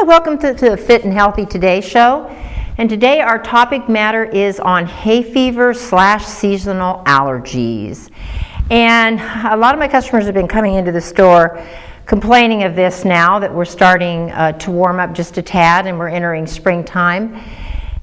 welcome to the Fit and Healthy Today show. And today our topic matter is on hay fever / seasonal allergies. And a lot of my customers have been coming into the store complaining of this now that we're starting to warm up just a tad and we're entering springtime.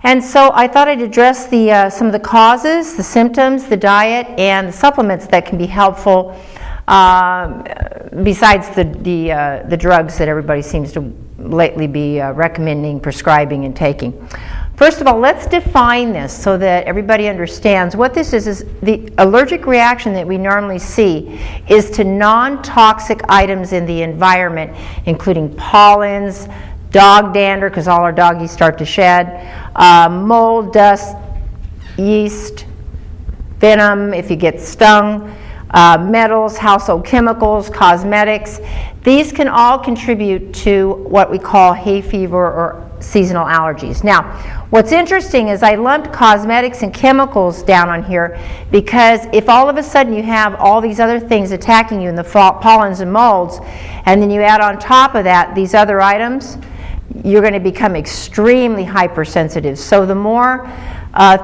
And so I thought I'd address some of the causes, the symptoms, the diet, and the supplements that can be helpful besides the drugs that everybody seems to lately be recommending, prescribing, and taking. First of all, let's define this so that everybody understands what this is the allergic reaction that we normally see is to non-toxic items in the environment, including pollens, dog dander, because all our doggies start to shed, mold, dust, yeast, venom if you get stung, metals, household chemicals, cosmetics. These can all contribute to what we call hay fever or seasonal allergies. Now, what's interesting is I lumped cosmetics and chemicals down on here because if all of a sudden you have all these other things attacking you in the pollens and molds, and then you add on top of that these other items, you're going to become extremely hypersensitive. So the more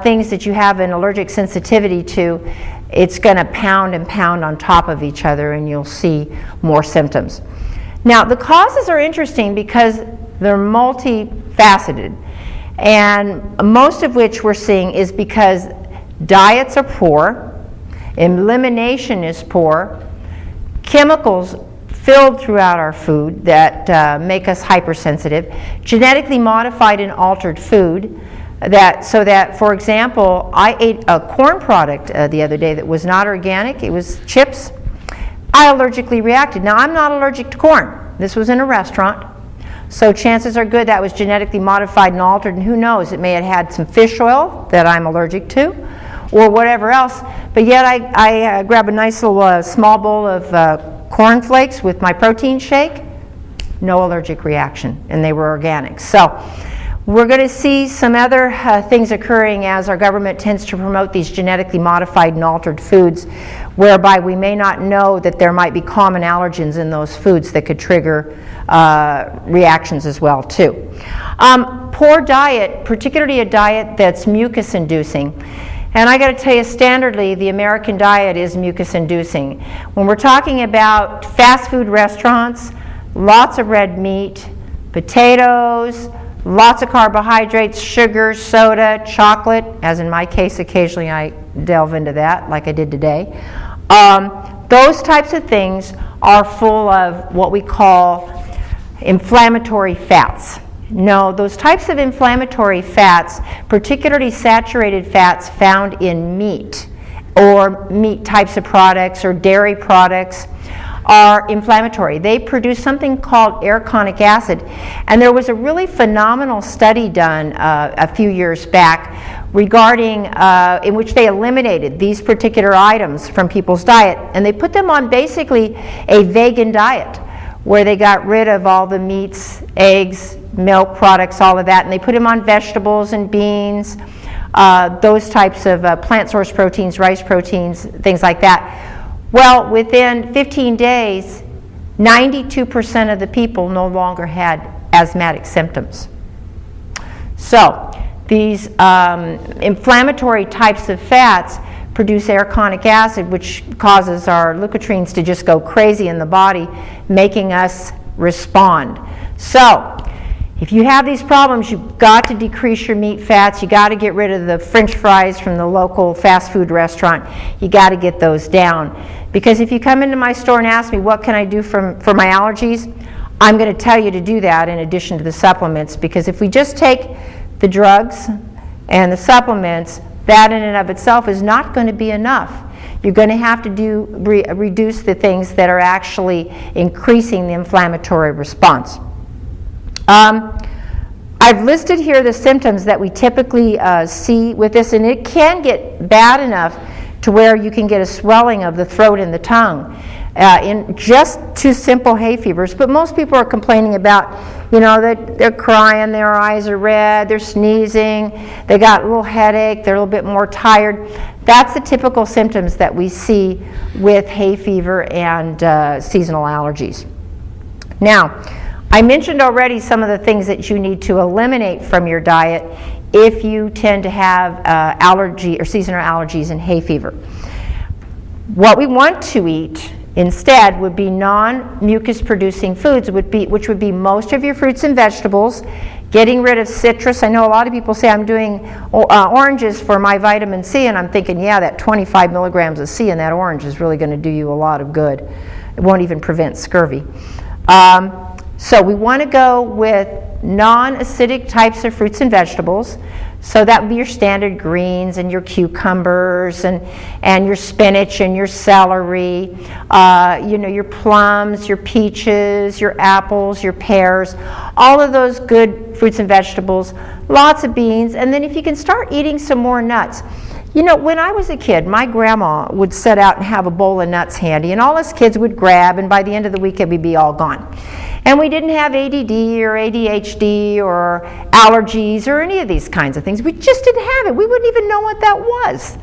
things that you have an allergic sensitivity to, it's going to pound and pound on top of each other and you'll see more symptoms. Now, the causes are interesting because they're multifaceted, and most of which we're seeing is because diets are poor, elimination is poor, chemicals filled throughout our food that make us hypersensitive, genetically modified and altered food, so that, for example, I ate a corn product the other day that was not organic. It was chips. I allergically reacted. Now, I'm not allergic to corn. This was in a restaurant. So chances are good that was genetically modified and altered, and who knows, it may have had some fish oil that I'm allergic to, or whatever else. But yet I grab a nice little small bowl of corn flakes with my protein shake, no allergic reaction, and they were organic. So we're going to see some other things occurring as our government tends to promote these genetically modified and altered foods, whereby we may not know that there might be common allergens in those foods that could trigger reactions as well too. Poor diet, particularly a diet that's mucus inducing. And I got to tell you, standardly, the American diet is mucus inducing. When we're talking about fast food restaurants, lots of red meat, potatoes, lots of carbohydrates, sugar, soda, chocolate, as in my case, occasionally I delve into that like I did today. Those types of things are full of what we call inflammatory fats. No, those types of inflammatory fats, particularly saturated fats found in meat or meat types of products or dairy products, are inflammatory. They produce something called arachidonic acid, and there was a really phenomenal study done a few years back regarding in which they eliminated these particular items from people's diet, and they put them on basically a vegan diet where they got rid of all the meats, eggs, milk products, all of that, and they put them on vegetables and beans, those types of plant source proteins, rice proteins, things like that. Well, within 15 days, 92% of the people no longer had asthmatic symptoms. So these inflammatory types of fats produce arachidonic acid, which causes our leukotrienes to just go crazy in the body, making us respond. So if you have these problems, you've got to decrease your meat fats. You got to get rid of the French fries from the local fast food restaurant. You got to get those down. Because if you come into my store and ask me what can I do for my allergies, I'm going to tell you to do that in addition to the supplements. Because if we just take the drugs and the supplements, that in and of itself is not going to be enough. You're going to have to reduce the things that are actually increasing the inflammatory response. I've listed here the symptoms that we typically see with this, and it can get bad enough to where you can get a swelling of the throat and the tongue in just two simple hay fevers. But most people are complaining about, that they're crying, their eyes are red, they're sneezing, they got a little headache, they're a little bit more tired. That's the typical symptoms that we see with hay fever and seasonal allergies. Now, I mentioned already some of the things that you need to eliminate from your diet if you tend to have allergy or seasonal allergies and hay fever. What we want to eat instead would be non-mucus producing foods, which would be most of your fruits and vegetables, getting rid of citrus. I know a lot of people say I'm doing oranges for my vitamin C, and I'm thinking, yeah, that 25 milligrams of C in that orange is really going to do you a lot of good. It won't even prevent scurvy. So we want to go with non-acidic types of fruits and vegetables. So that would be your standard greens and your cucumbers and your spinach and your celery, your plums, your peaches, your apples, your pears, all of those good fruits and vegetables, lots of beans, and then if you can start eating some more nuts. You know, when I was a kid, my grandma would set out and have a bowl of nuts handy, and all us kids would grab, and by the end of the week it would be all gone. And we didn't have ADD or ADHD or allergies or any of these kinds of things. We just didn't have it. We wouldn't even know what that was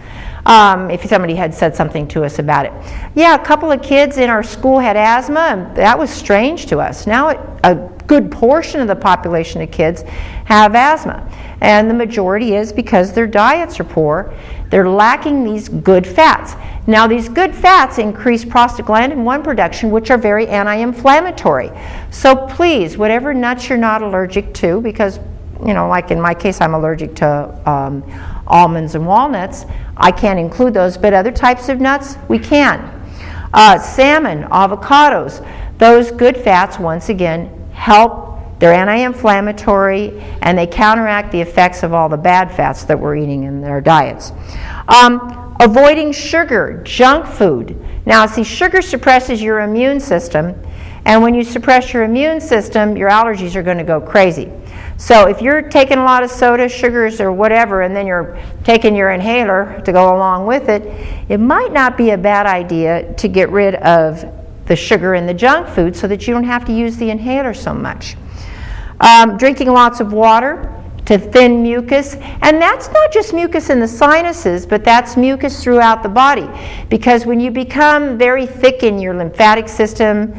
if somebody had said something to us about it. Yeah, a couple of kids in our school had asthma, and that was strange to us. Now a good portion of the population of kids have asthma. And the majority is because their diets are poor. They're lacking these good fats. Now, these good fats increase prostaglandin 1 production, which are very anti-inflammatory. So please, whatever nuts you're not allergic to, because, you know, like in my case, I'm allergic to almonds and walnuts, I can't include those, but other types of nuts, we can. Salmon, avocados, those good fats, once again, help. They're anti-inflammatory, and they counteract the effects of all the bad fats that we're eating in their diets. Avoiding sugar, junk food. Now, see, sugar suppresses your immune system, and when you suppress your immune system, your allergies are going to go crazy. So if you're taking a lot of soda, sugars, or whatever, and then you're taking your inhaler to go along with it, it might not be a bad idea to get rid of the sugar in the junk food so that you don't have to use the inhaler so much. Drinking lots of water to thin mucus, and that's not just mucus in the sinuses, but that's mucus throughout the body, because when you become very thick in your lymphatic system,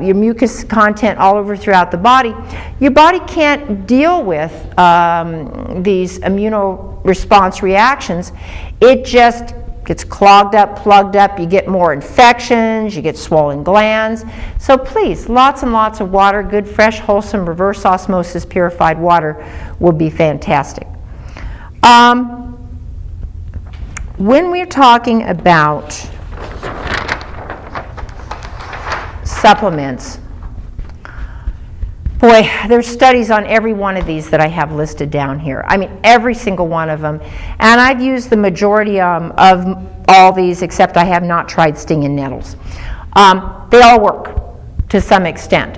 your mucus content all over throughout the body, your body can't deal with these immunoresponse reactions. It just gets clogged up, plugged up, you get more infections, you get swollen glands. So please, lots and lots of water, good, fresh, wholesome, reverse osmosis purified water would be fantastic. When we're talking about supplements, boy, there's studies on every one of these that I have listed down here. I mean, every single one of them. And I've used the majority of all these, except I have not tried stinging nettles. They all work to some extent.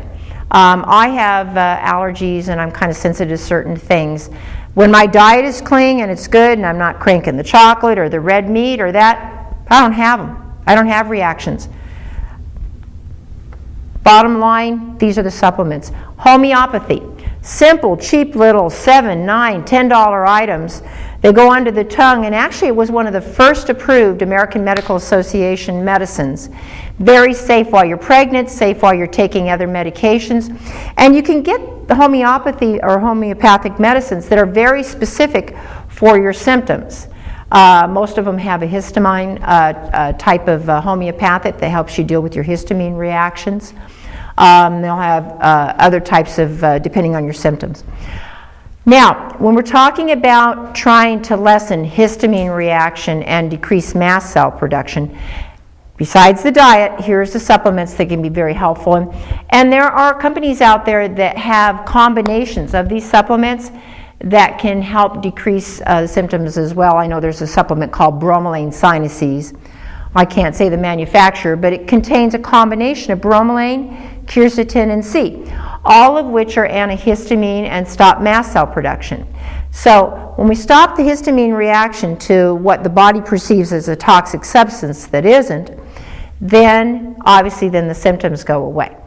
I have allergies, and I'm kind of sensitive to certain things. When my diet is clean and it's good, and I'm not cranking the chocolate or the red meat or that, I don't have them. I don't have reactions. Bottom line, these are the supplements. Homeopathy, simple, cheap little $7, $9, $10 items. They go under the tongue, and actually it was one of the first approved American Medical Association medicines. Very safe while you're pregnant, safe while you're taking other medications. And you can get the homeopathy or homeopathic medicines that are very specific for your symptoms. Most of them have a histamine type of homeopathic that helps you deal with your histamine reactions. They'll have other types of, depending on your symptoms. Now, when we're talking about trying to lessen histamine reaction and decrease mast cell production, besides the diet, here's the supplements that can be very helpful. And there are companies out there that have combinations of these supplements that can help decrease symptoms as well. I know there's a supplement called bromelain sinuses. I can't say the manufacturer, but it contains a combination of bromelain, quercetin, and C, all of which are antihistamine and stop mast cell production. So when we stop the histamine reaction to what the body perceives as a toxic substance that isn't, then obviously then the symptoms go away.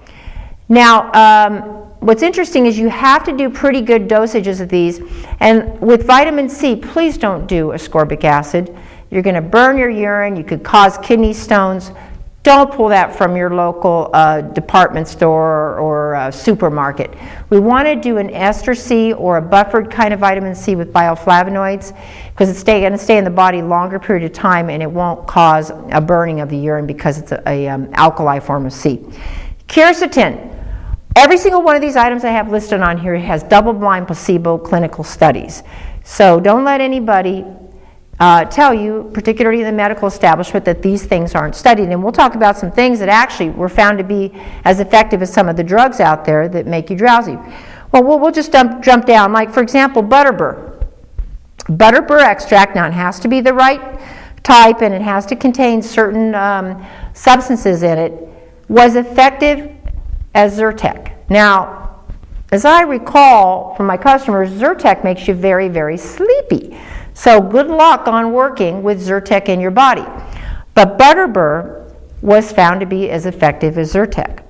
Now, what's interesting is you have to do pretty good dosages of these, and with vitamin C, please don't do ascorbic acid. You're going to burn your urine, you could cause kidney stones. don't pull that from your local department store or supermarket. We want to do an ester C or a buffered kind of vitamin C with bioflavonoids, because it's going to stay in the body longer period of time and it won't cause a burning of the urine because it's a alkali form of C. Quercetin. Every single one of these items I have listed on here has double-blind placebo clinical studies. So don't let anybody tell you, particularly in the medical establishment, that these things aren't studied. And we'll talk about some things that actually were found to be as effective as some of the drugs out there that make you drowsy. Well, we'll just jump down. Like, for example, butterbur. Butterbur extract, now it has to be the right type and it has to contain certain substances in it, was effective as Zyrtec. Now, as I recall from my customers, Zyrtec makes you very, very sleepy. So good luck on working with Zyrtec in your body. But butterbur was found to be as effective as Zyrtec.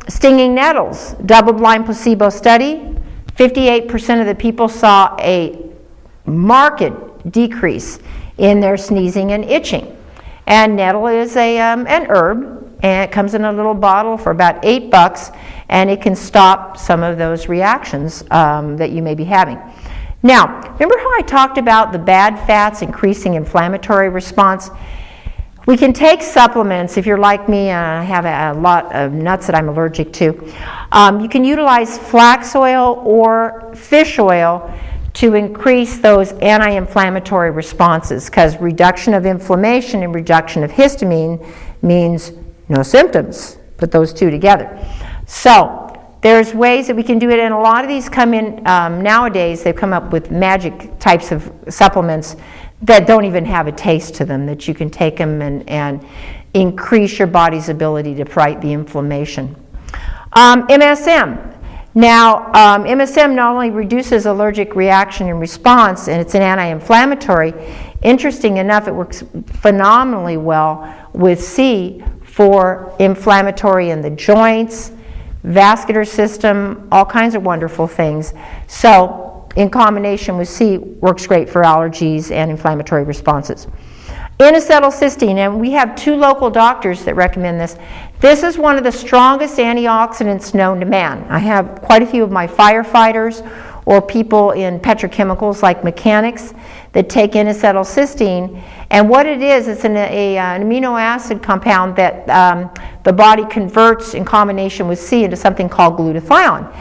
Stinging nettles, double-blind placebo study. 58% of the people saw a marked decrease in their sneezing and itching. And nettle is an herb, and it comes in a little bottle for about $8, and it can stop some of those reactions that you may be having. Now, remember how I talked about the bad fats increasing inflammatory response? We can take supplements. If you're like me, I have a lot of nuts that I'm allergic to. You can utilize flax oil or fish oil to increase those anti-inflammatory responses, because reduction of inflammation and reduction of histamine means no symptoms. Put those two together. So there's ways that we can do it, and a lot of these come in nowadays. They've come up with magic types of supplements that don't even have a taste to them, that you can take them and increase your body's ability to fight the inflammation. MSM. Now, MSM not only reduces allergic reaction and response, and it's an anti-inflammatory. Interesting enough, it works phenomenally well with C for inflammatory in the joints, vascular system, all kinds of wonderful things. So in combination with C, works great for allergies and inflammatory responses. N-acetylcysteine, and we have 2 local doctors that recommend this. This is one of the strongest antioxidants known to man. I have quite a few of my firefighters or people in petrochemicals like mechanics that take N-acetylcysteine, and what it is, it's an amino acid compound that the body converts in combination with C into something called glutathione,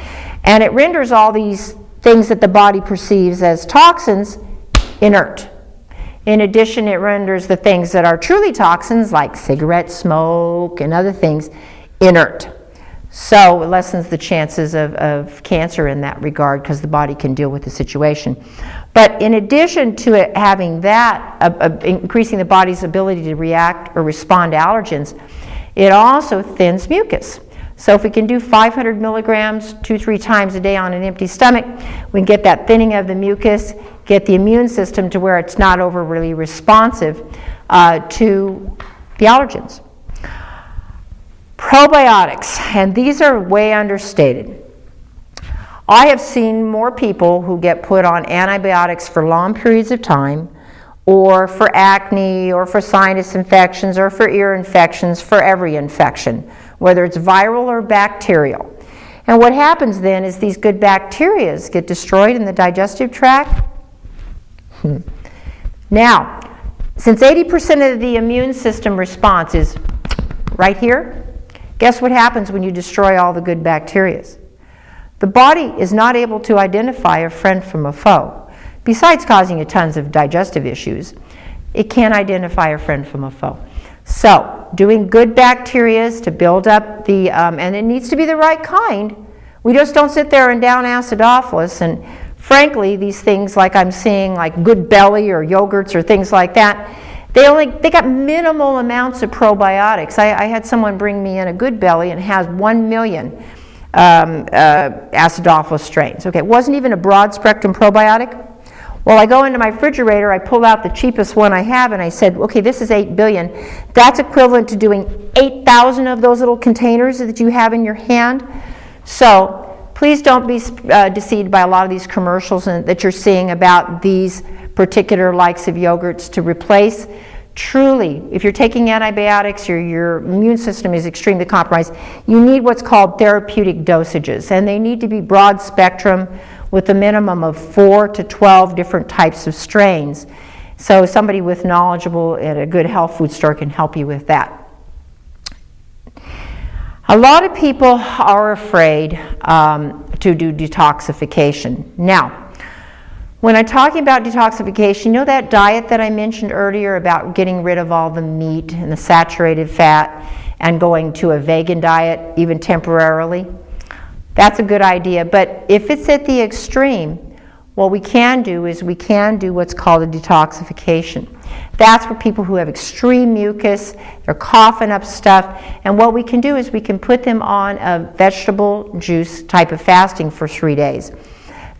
and it renders all these things that the body perceives as toxins inert. In addition, it renders the things that are truly toxins, like cigarette smoke and other things, inert. So it lessens the chances of cancer in that regard, because the body can deal with the situation. But in addition to it having that, increasing the body's ability to react or respond to allergens, it also thins mucus. So if we can do 500 milligrams 2-3 times a day on an empty stomach, we can get that thinning of the mucus, get the immune system to where it's not overly responsive to the allergens. Probiotics, and these are way understated. I have seen more people who get put on antibiotics for long periods of time, or for acne, or for sinus infections, or for ear infections, for every infection, whether it's viral or bacterial. And what happens then is these good bacteria get destroyed in the digestive tract. Now, since 80% of the immune system response is right here, guess what happens when you destroy all the good bacteria? The body is not able to identify a friend from a foe. Besides causing you tons of digestive issues, it can't identify a friend from a foe. So, doing good bacteria to build up the, and it needs to be the right kind. We just don't sit there and down acidophilus, and frankly, these things like I'm seeing, like Good Belly or yogurts or things like that, they got minimal amounts of probiotics. I had someone bring me in a Good Belly and it has 1 million acidophilus strains. Okay, it wasn't even a broad spectrum probiotic. Well, I go into my refrigerator, I pull out the cheapest one I have, and I said, okay, this is 8 billion. That's equivalent to doing 8,000 of those little containers that you have in your hand. So please don't be deceived by a lot of these commercials that you're seeing about these particular likes of yogurts to replace truly, if you're taking antibiotics or your immune system is extremely compromised, you need what's called therapeutic dosages, and they need to be broad spectrum with a minimum of 4 to 12 different types of strains. So somebody with knowledgeable at a good health food store can help you with that. A lot of people are afraid to do detoxification. Now, when I'm talking about detoxification, you know that diet that I mentioned earlier about getting rid of all the meat and the saturated fat and going to a vegan diet, even temporarily? That's a good idea, but if it's at the extreme, what we can do is we can do what's called a detoxification. That's for people who have extreme mucus, they're coughing up stuff, and what we can do is we can put them on a vegetable juice type of fasting for 3 days.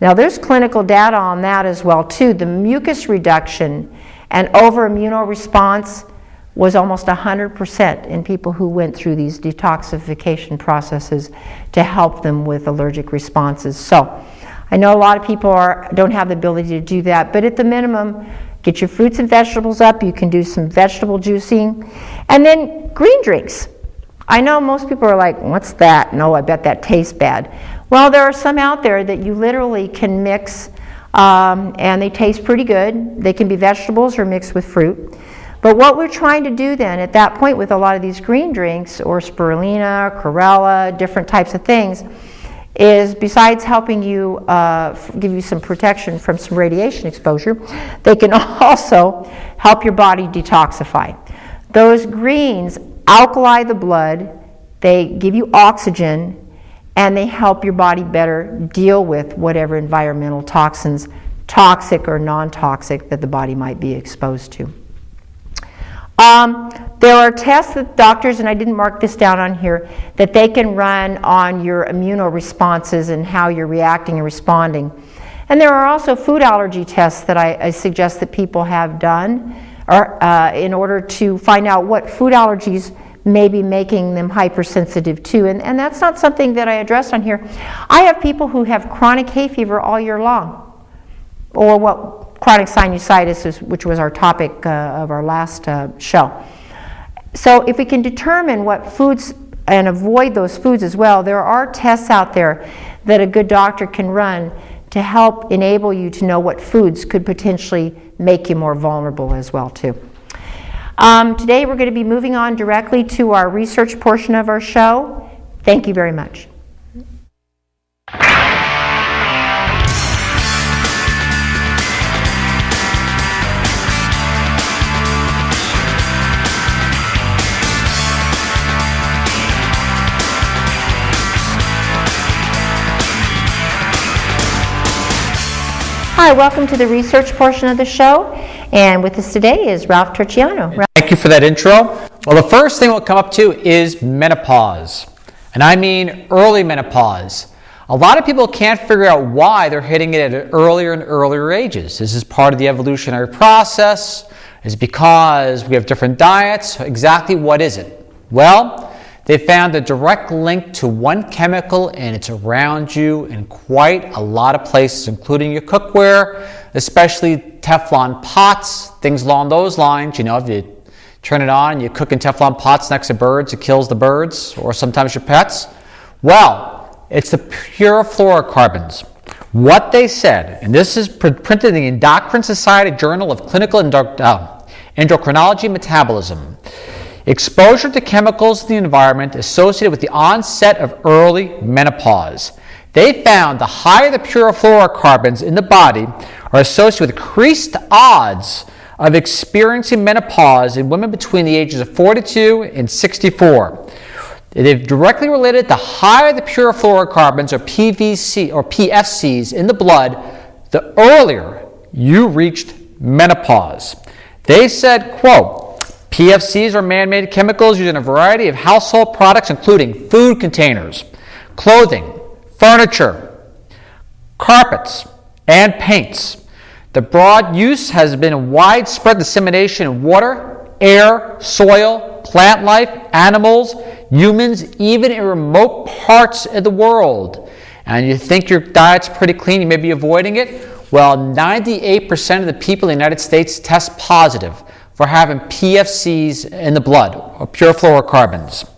Now there's clinical data on that as well too. The mucus reduction and over-immunoresponse was almost 100% in people who went through these detoxification processes to help them with allergic responses. So I know a lot of people don't have the ability to do that, but at the minimum, get your fruits and vegetables up. You can do some vegetable juicing. And then green drinks. I know most people are like, what's that? No, I bet that tastes bad. Well, there are some out there that you literally can mix and they taste pretty good. They can be vegetables or mixed with fruit. But what we're trying to do then at that point with a lot of these green drinks or spirulina, chlorella, different types of things, is besides helping you give you some protection from some radiation exposure, they can also help your body detoxify. Those greens alkali the blood, they give you oxygen, and they help your body better deal with whatever environmental toxins, toxic or non-toxic, that the body might be exposed to. There are tests that doctors, and I didn't mark this down on here, that they can run on your immunoresponses and how you're reacting and responding. And there are also food allergy tests that I suggest that people have done in order to find out what food allergies may be making them hypersensitive to. And that's not something that I addressed on here. I have people who have chronic hay fever all year long, or what chronic sinusitis is, which was our topic of our last show. So if we can determine what foods and avoid those foods as well, there are tests out there that a good doctor can run to help enable you to know what foods could potentially make you more vulnerable as well too. Today we're going to be moving on directly to our research portion of our show. Thank you very much. Hi, welcome to the research portion of the show, and with us today is Ralph Turchiano. Thank you for that intro. Well, the first thing we'll come up to is menopause, and I mean early menopause. A lot of people can't figure out why they're hitting it at earlier and earlier ages. This is part of the evolutionary process. Is because we have different diets. Exactly what is it? Well, they found a direct link to one chemical, and it's around you in quite a lot of places, including your cookware, especially Teflon pots, things along those lines. You know, if you turn it on and you cook in Teflon pots next to birds, it kills the birds, or sometimes your pets. Well, it's the pure fluorocarbons. What they said, and this is printed in the Endocrine Society Journal of Clinical Endocrinology and Metabolism. Exposure to chemicals in the environment associated with the onset of early menopause. They found the higher the pure fluorocarbons in the body are associated with increased odds of experiencing menopause in women between the ages of 42 and 64. They've directly related the higher the pure fluorocarbons or PFCs in the blood, the earlier you reached menopause. They said, quote, PFCs are man-made chemicals used in a variety of household products, including food containers, clothing, furniture, carpets, and paints. The broad use has been a widespread dissemination in water, air, soil, plant life, animals, humans, even in remote parts of the world. And you think your diet's pretty clean, you may be avoiding it? Well, 98% of the people in the United States test positive for having PFCs in the blood, or pure fluorocarbons.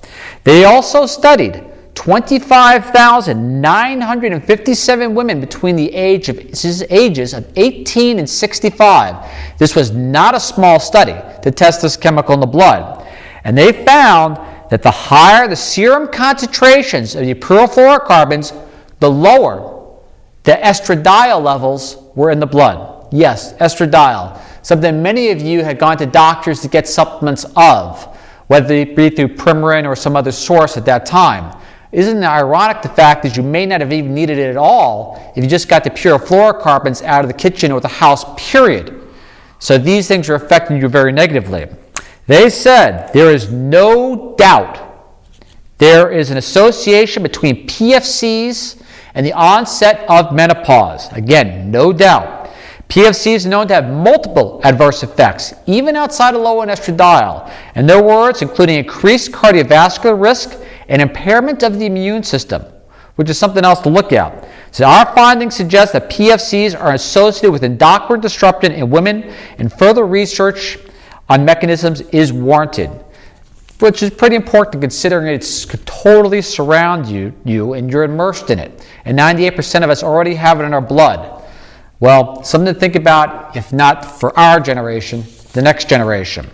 They also studied 25,957 women between the ages of 18 and 65. This was not a small study to test this chemical in the blood. And they found that the higher the serum concentrations of the pure fluorocarbons, the lower the estradiol levels were in the blood. Yes, estradiol, something many of you had gone to doctors to get supplements of, whether it be through Premarin or some other source at that time. Isn't it ironic the fact that you may not have even needed it at all if you just got the pure fluorocarbons out of the kitchen or the house, period. So these things are affecting you very negatively. They said there is no doubt there is an association between PFCs and the onset of menopause. Again, no doubt. PFCs are known to have multiple adverse effects, even outside of low in estradiol. In their words, including increased cardiovascular risk and impairment of the immune system, which is something else to look at. So our findings suggest that PFCs are associated with endocrine disruption in women, and further research on mechanisms is warranted, which is pretty important considering it's could totally surround you and you're immersed in it. And 98% of us already have it in our blood. Well, something to think about, if not for our generation, the next generation.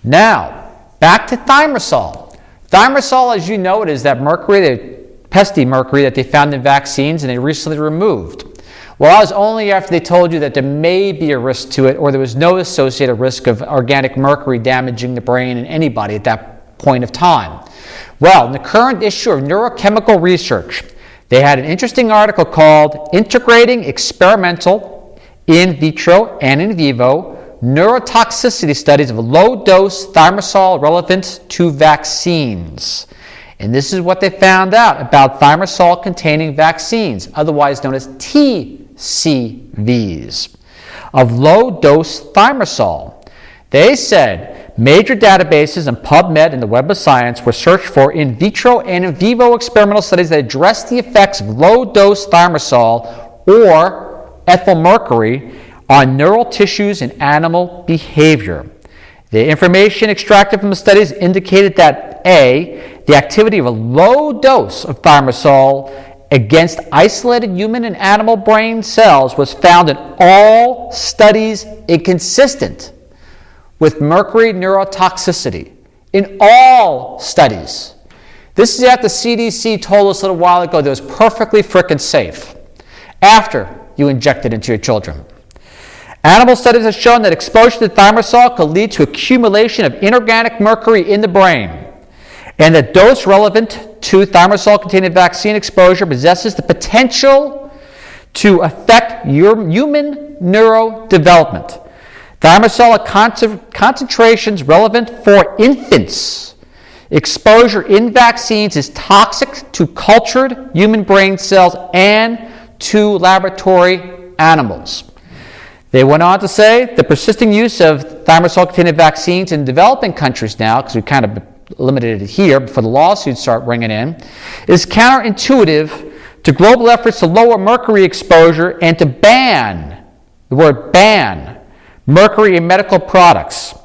Now, back to Thimerosal. Thimerosal, as you know, it is that mercury, the pesky mercury that they found in vaccines and they recently removed. Well, that was only after they told you that there may be a risk to it, or there was no associated risk of organic mercury damaging the brain in anybody at that point of time. Well, in the current issue of Neurochemical Research, they had an interesting article called Integrating Experimental, In Vitro, and In Vivo Neurotoxicity Studies of Low-Dose Thimerosal Relevant to Vaccines. And this is what they found out about thimerosal-containing vaccines, otherwise known as TCVs, of low-dose thimerosal. They said major databases in PubMed and the Web of Science were searched for in vitro and in vivo experimental studies that address the effects of low-dose thimerosal or ethyl mercury on neural tissues and animal behavior. The information extracted from the studies indicated that A, the activity of a low dose of thimerosal against isolated human and animal brain cells was found in all studies inconsistent with mercury neurotoxicity. In all studies. This is after the CDC told us a little while ago that it was perfectly frickin' safe after you inject it into your children. Animal studies have shown that exposure to thimerosal could lead to accumulation of inorganic mercury in the brain, and that dose relevant to thimerosal-containing vaccine exposure possesses the potential to affect your human neurodevelopment. Thimerosal at concentrations relevant for infants. Exposure in vaccines is toxic to cultured human brain cells and to laboratory animals. They went on to say the persisting use of thimerosal-containing vaccines in developing countries now, because we kind of limited it here before the lawsuits start ringing in, is counterintuitive to global efforts to lower mercury exposure and to ban, the word ban, mercury in medical products.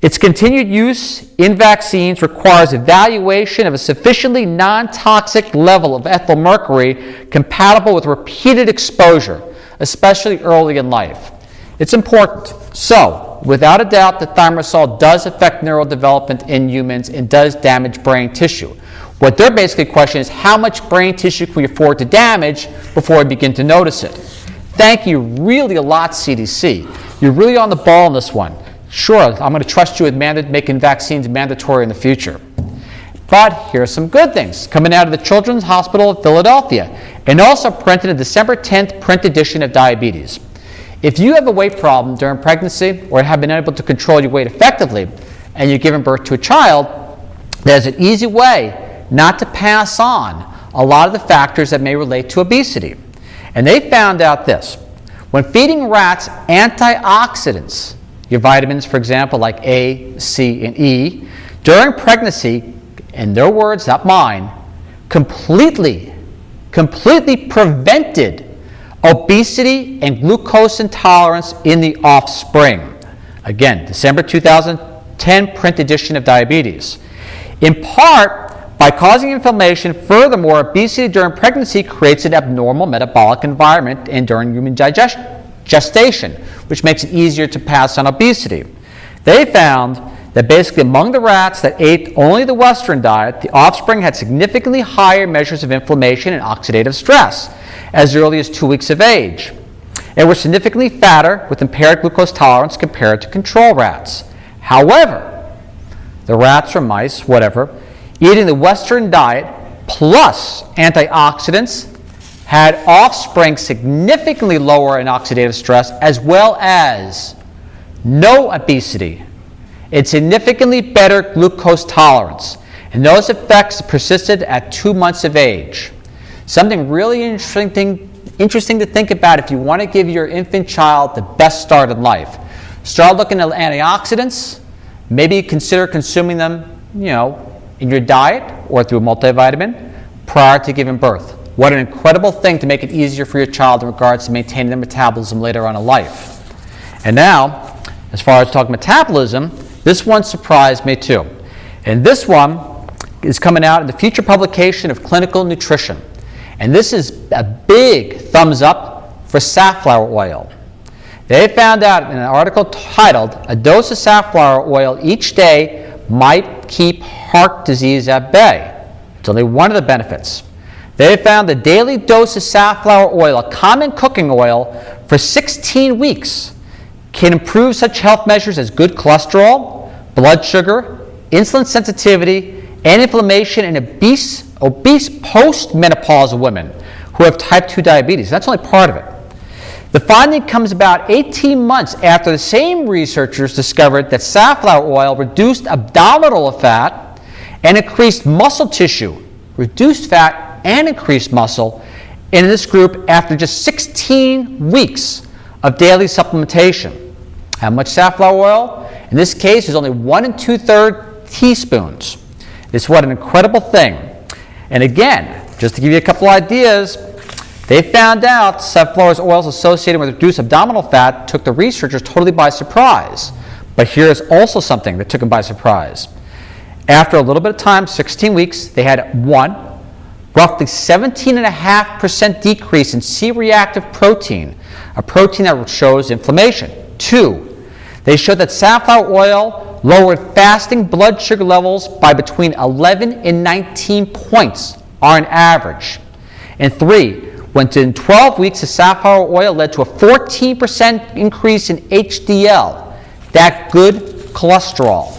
Its continued use in vaccines requires evaluation of a sufficiently non-toxic level of ethyl mercury compatible with repeated exposure, especially early in life. It's important. So, without a doubt, the thimerosal does affect neurodevelopment in humans and does damage brain tissue. What their basic question is, how much brain tissue can we afford to damage before we begin to notice it? Thank you really a lot, CDC. You're really on the ball on this one. Sure, I'm going to trust you with making vaccines mandatory in the future. But here's some good things coming out of the Children's Hospital of Philadelphia, and also printed in December 10th print edition of Diabetes. If you have a weight problem during pregnancy or have been unable to control your weight effectively and you're giving birth to a child, there's an easy way not to pass on a lot of the factors that may relate to obesity. And they found out this. When feeding rats antioxidants, your vitamins, for example, like A, C, and E, during pregnancy, in their words, not mine, completely prevented obesity and glucose intolerance in the offspring. Again, December 2010 print edition of Diabetes. In part, by causing inflammation, furthermore, obesity during pregnancy creates an abnormal metabolic environment and during human gestation, which makes it easier to pass on obesity. They found that basically among the rats that ate only the Western diet, the offspring had significantly higher measures of inflammation and oxidative stress as early as 2 weeks of age, and were significantly fatter with impaired glucose tolerance compared to control rats. However, the rats or mice, whatever, eating the Western diet plus antioxidants had offspring significantly lower in oxidative stress as well as no obesity and significantly better glucose tolerance. And those effects persisted at 2 months of age. Something really interesting to think about if you want to give your infant child the best start in life. Start looking at antioxidants. Maybe consider consuming them, in your diet or through a multivitamin prior to giving birth. What an incredible thing to make it easier for your child in regards to maintaining their metabolism later on in life. And now, as far as talking metabolism, this one surprised me too. And this one is coming out in the future publication of Clinical Nutrition. And this is a big thumbs up for safflower oil. They found out in an article titled, "A dose of safflower oil each day might keep heart disease at bay." It's only one of the benefits. They found the daily dose of safflower oil, a common cooking oil, for 16 weeks can improve such health measures as good cholesterol, blood sugar, insulin sensitivity, and inflammation in obese post-menopausal women who have type 2 diabetes. That's only part of it. The finding comes about 18 months after the same researchers discovered that safflower oil reduced abdominal fat and increased muscle tissue, reduced fat and increased muscle in this group after just 16 weeks of daily supplementation. How much safflower oil? In this case, is only 1 2/3 teaspoons. It's what an incredible thing. And again, just to give you a couple ideas, they found out safflower oils associated with reduced abdominal fat took the researchers totally by surprise. But here's also something that took them by surprise. After a little bit of time, 16 weeks, they had roughly 17.5% decrease in C-reactive protein, a protein that shows inflammation. 2, they showed that safflower oil lowered fasting blood sugar levels by between 11 and 19 points on average. And 3, within 12 weeks, the safflower oil led to a 14% increase in HDL, that good cholesterol.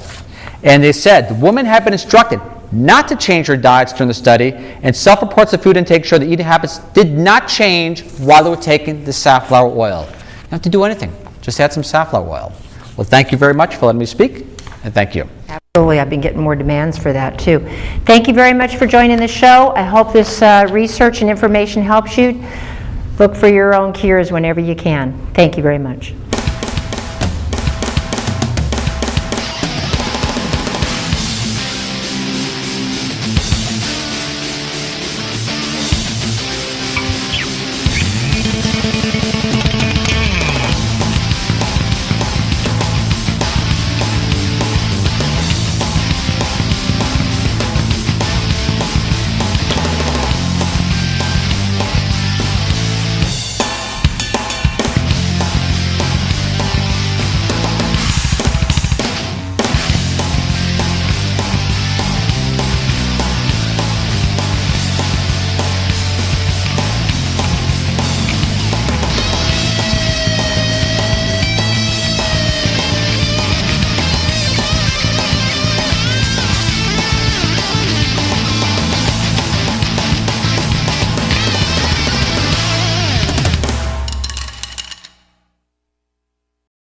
And they said the women had been instructed not to change their diets during the study, and self-reports of food intake showed that eating habits did not change while they were taking the safflower oil. You don't have to do anything. Just add some safflower oil. Well, thank you very much for letting me speak, and thank you. Absolutely. I've been getting more demands for that, too. Thank you very much for joining the show. I hope this research and information helps you. Look for your own cures whenever you can. Thank you very much.